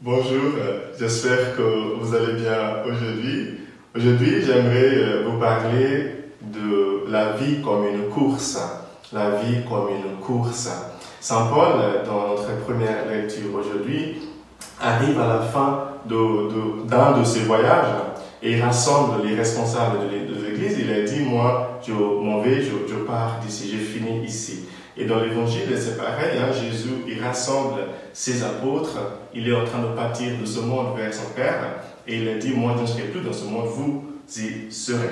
Bonjour, j'espère que vous allez bien aujourd'hui. Aujourd'hui, j'aimerais vous parler de la vie comme une course. La vie comme une course. Saint Paul, dans notre première lecture aujourd'hui, arrive à la fin d'un de ses voyages et il rassemble les responsables de l'Église. Il a dit, moi, je m'en vais, je pars d'ici, j'ai fini ici. Et dans l'évangile, c'est pareil, Jésus, il rassemble ses apôtres, il est en train de partir de ce monde vers son Père, et il a dit, moi je ne serai plus dans ce monde, vous y serez.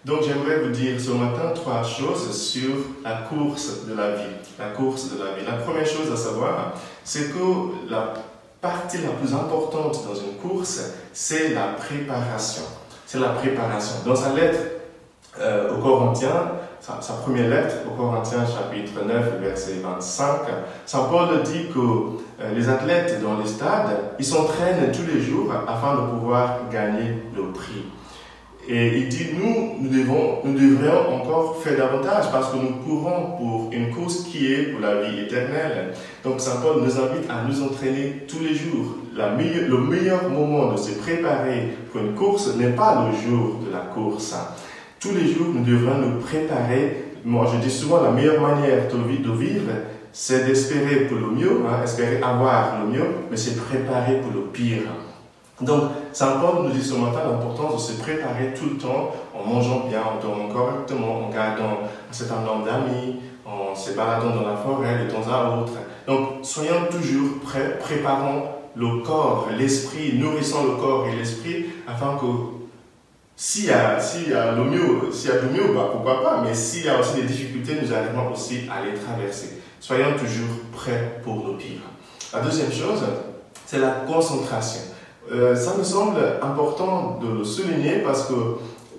Donc j'aimerais vous dire ce matin trois choses sur la course de la vie. La course de la vie. La première chose à savoir, c'est que la partie la plus importante dans une course, c'est la préparation. C'est la préparation. Dans sa lettre aux Corinthiens, sa première lettre aux Corinthiens, chapitre 9, verset 25, Saint Paul dit que les athlètes dans les stades, ils s'entraînent tous les jours afin de pouvoir gagner le prix. Et il dit, nous devrions encore faire davantage parce que nous courons pour une course qui est pour la vie éternelle. Donc Saint Paul nous invite à nous entraîner tous les jours. Le meilleur moment de se préparer pour une course n'est pas le jour de la course. Tous les jours, nous devrions nous préparer. Moi, je dis souvent, la meilleure manière de vivre, c'est d'espérer pour le mieux, espérer avoir le mieux, mais c'est préparer pour le pire. Donc, Saint Paul nous dit ce matin l'importance de se préparer tout le temps, en mangeant bien, en dormant correctement, en gardant un certain nombre d'amis, en se baladant dans la forêt de temps à autre. Donc, soyons toujours prêts, préparons le corps, l'esprit, nourrissons le corps et l'esprit, afin que s'il y a le mieux, pourquoi pas, mais s'il y a aussi des difficultés, nous arrivons aussi à les traverser. Soyons toujours prêts pour le pire. La deuxième chose, c'est la concentration. Ça me semble important de le souligner parce que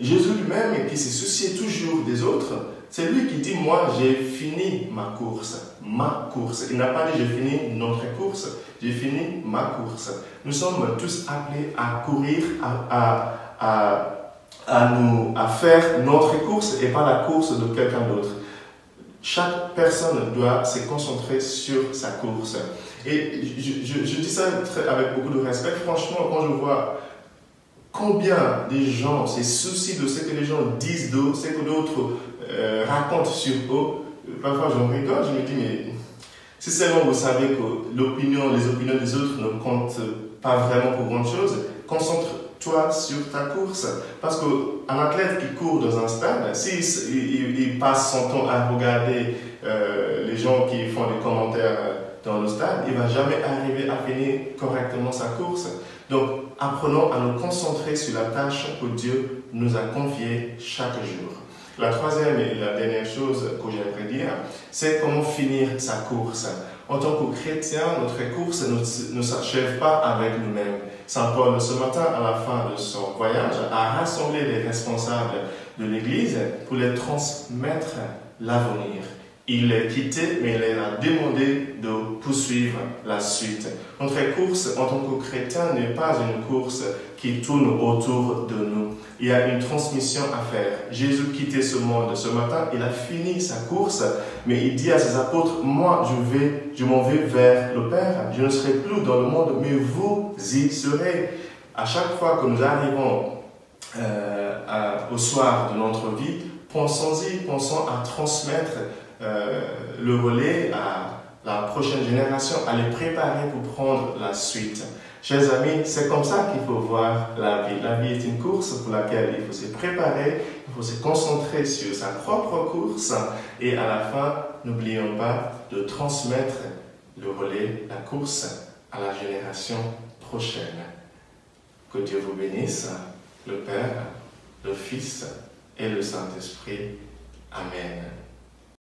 Jésus lui-même, qui se souciait toujours des autres, c'est lui qui dit, moi j'ai fini ma course. Ma course. Il n'a pas dit j'ai fini notre course, j'ai fini ma course. Nous sommes tous appelés à courir, à faire notre course et pas la course de quelqu'un d'autre. Chaque personne doit se concentrer sur sa course. Et je dis ça avec beaucoup de respect. Franchement, quand je vois combien des gens se soucient de ce que les gens disent d'eux, ce que d'autres racontent sur eux, parfois j'en rigole, je me dis, mais si seulement vous savez que les opinions des autres ne comptent pas vraiment pour grand chose, concentre-toi sur ta course. Parce qu'un athlète qui court dans un stade, s'il passe son temps à regarder les gens qui font des commentaires dans le stade, il ne va jamais arriver à finir correctement sa course. Donc, apprenons à nous concentrer sur la tâche que Dieu nous a confiée chaque jour. La troisième et la dernière chose que j'aimerais dire, c'est comment finir sa course. En tant que chrétien, notre course ne s'achève pas avec nous-mêmes. Saint Paul, ce matin, à la fin de son voyage, a rassemblé les responsables de l'Église pour les transmettre l'avenir. Il les quittait, mais il leur a demandé de poursuivre la suite. Notre course en tant que chrétien n'est pas une course qui tourne autour de nous. Il y a une transmission à faire. Jésus quittait ce monde ce matin, il a fini sa course, mais il dit à ses apôtres, moi je m'en vais vers le Père, je ne serai plus dans le monde, mais vous y serez. À chaque fois que nous arrivons au soir de notre vie, pensons à transmettre le relais à la prochaine génération, à les préparer pour prendre la suite. Chers amis, c'est comme ça qu'il faut voir la vie. La vie est une course pour laquelle il faut se préparer, il faut se concentrer sur sa propre course et à la fin, n'oublions pas de transmettre le relais, la course à la génération prochaine. Que Dieu vous bénisse, le Père, le Fils et le Saint-Esprit. Amen.